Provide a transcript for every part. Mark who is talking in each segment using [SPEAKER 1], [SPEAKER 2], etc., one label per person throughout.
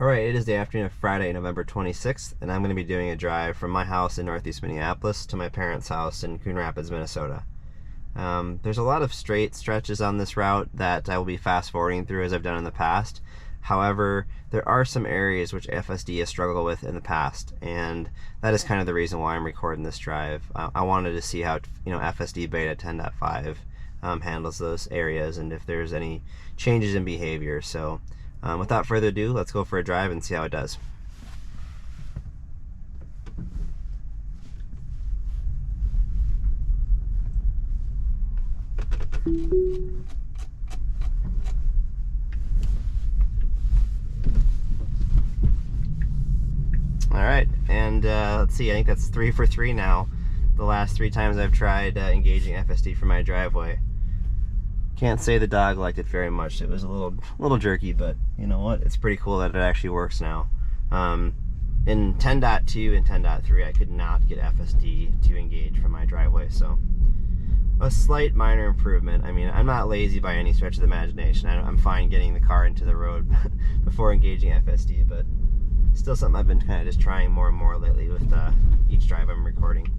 [SPEAKER 1] Alright, it is the afternoon of Friday, November 26th, and I'm going to be doing a drive from my house in northeast Minneapolis to my parents' house in Coon Rapids, Minnesota. There's a lot of straight stretches on this route that I will be fast forwarding through as I've done in the past. However, there are some areas which FSD has struggled with in the past, and that is kind of the reason why I'm recording this drive. I wanted to see how FSD Beta 10.5 handles those areas and if there's any changes in behavior. So without further ado, let's go for a drive and see how it does. Alright, and let's see, I think that's 3 for 3 now. The last 3 times I've tried engaging FSD from my driveway. Can't say the dog liked it very much. It was a little jerky, but you know what? It's pretty cool that it actually works now. In 10.2 and 10.3, I could not get FSD to engage from my driveway, so a slight minor improvement. I mean, I'm not lazy by any stretch of the imagination. I'm fine getting the car into the road before engaging FSD, but still something I've been kind of just trying more and more lately with each drive I'm recording.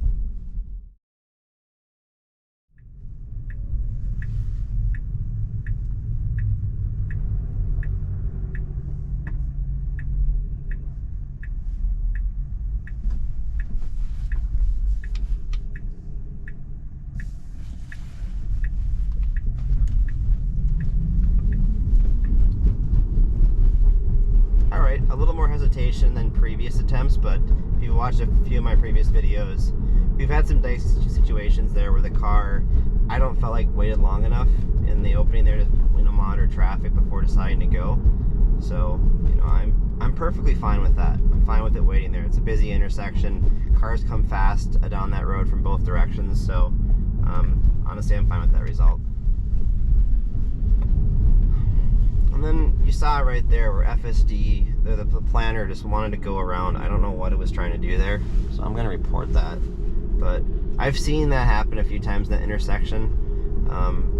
[SPEAKER 1] A little more hesitation than previous attempts, but if you've watched a few of my previous videos, we've had some dicey situations there where the car, I don't feel like waited long enough in the opening there to monitor traffic before deciding to go. So I'm perfectly fine with that. I'm fine with it waiting there. It's a busy intersection. Cars come fast down that road from both directions, so honestly I'm fine with that result. And then you saw it right there where FSD, the planner just wanted to go around. I don't know what it was trying to do there, so I'm going to report that. But I've seen that happen a few times in that intersection.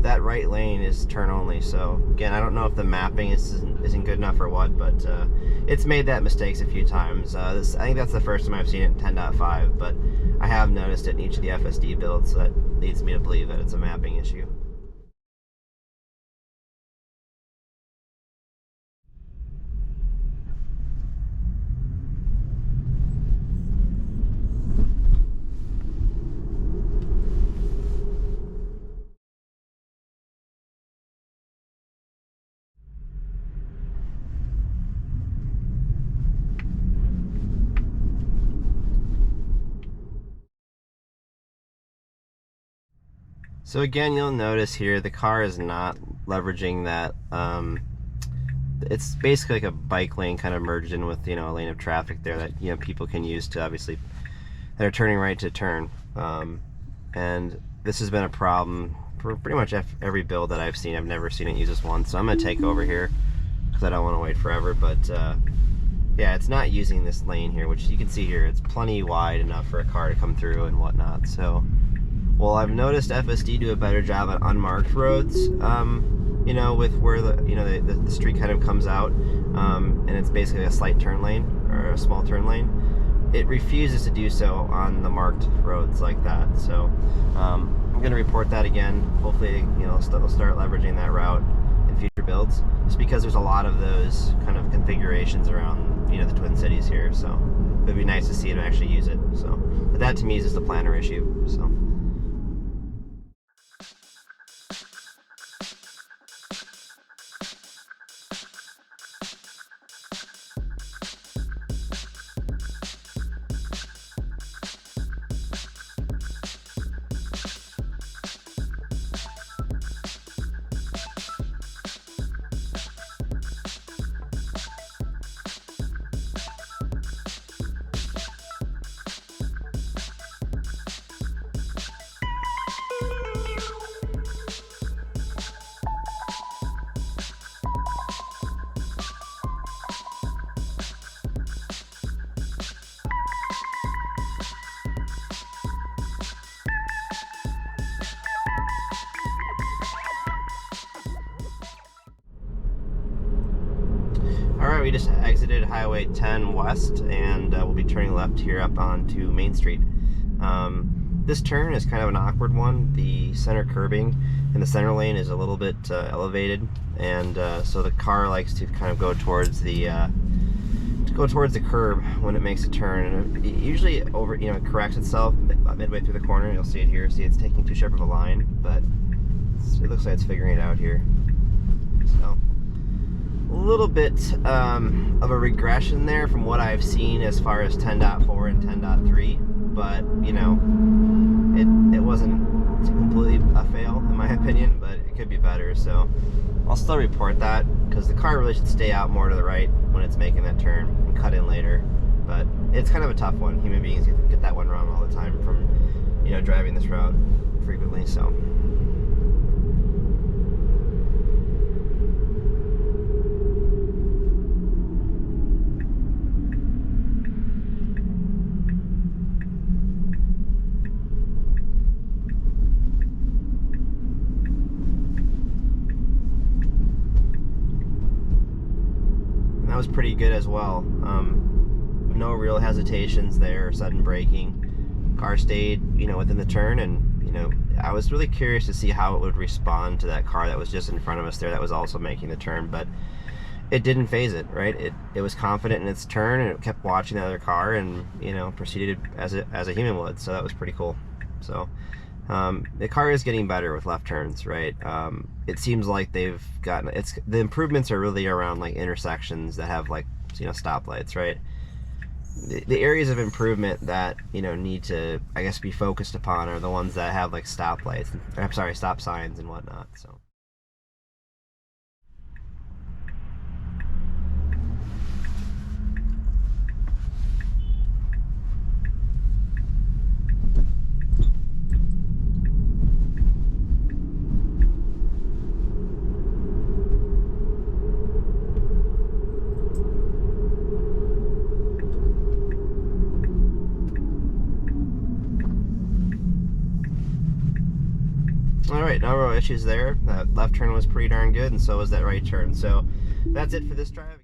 [SPEAKER 1] That right lane is turn only, so again, I don't know if the mapping isn't good enough or what, but it's made that mistakes a few times. I think that's the first time I've seen it in 10.5, but I have noticed it in each of the FSD builds, so that leads me to believe that it's a mapping issue. So again, you'll notice here the car is not leveraging that. It's basically like a bike lane kind of merged in with a lane of traffic there that people can use to obviously that are turning right to turn. And this has been a problem for pretty much every build that I've seen. I've never seen it use this one, so I'm gonna take over here because I don't want to wait forever. But yeah, it's not using this lane here, which you can see here. It's plenty wide enough for a car to come through and whatnot. So. Well, I've noticed FSD do a better job on unmarked roads, with where the street kind of comes out, and it's basically a slight turn lane, or a small turn lane. It refuses to do so on the marked roads like that. So I'm going to report that again. Hopefully, we'll start leveraging that route in future builds, just because there's a lot of those kind of configurations around, the Twin Cities here. So it'd be nice to see them actually use it. So, but that to me is just a planner issue. So. Alright, we just exited Highway 10 West, and we'll be turning left here up onto Main Street. This turn is kind of an awkward one. The center curbing in the center lane is a little bit elevated, and so the car likes to kind of go towards the curb when it makes a turn. And it usually it corrects itself about midway through the corner. You'll see it here. See, it's taking too sharp of a line, but it looks like it's figuring it out here. So a little bit of a regression there from what I've seen as far as 10.4 and 10.3, but it wasn't completely a fail in my opinion, but it could be better. So I'll still report that, because the car really should stay out more to the right when it's making that turn and cut in later. But it's kind of a tough one. Human beings get that one wrong all the time from driving this route frequently. So that was pretty good as well. No real hesitations there or sudden braking. Car stayed, within the turn, and I was really curious to see how it would respond to that car that was just in front of us there that was also making the turn, but it didn't phase it, right? It was confident in its turn, and it kept watching the other car, and proceeded as a human would. So that was pretty cool. So the car is getting better with left turns, right? It seems like they've gotten the improvements are really around like intersections that have like stoplights, right? The areas of improvement that need to, I guess, be focused upon are the ones that have like stoplights. I'm sorry, stop signs and whatnot. So. Alright, no real issues there. That left turn was pretty darn good, and so was that right turn. So that's it for this drive.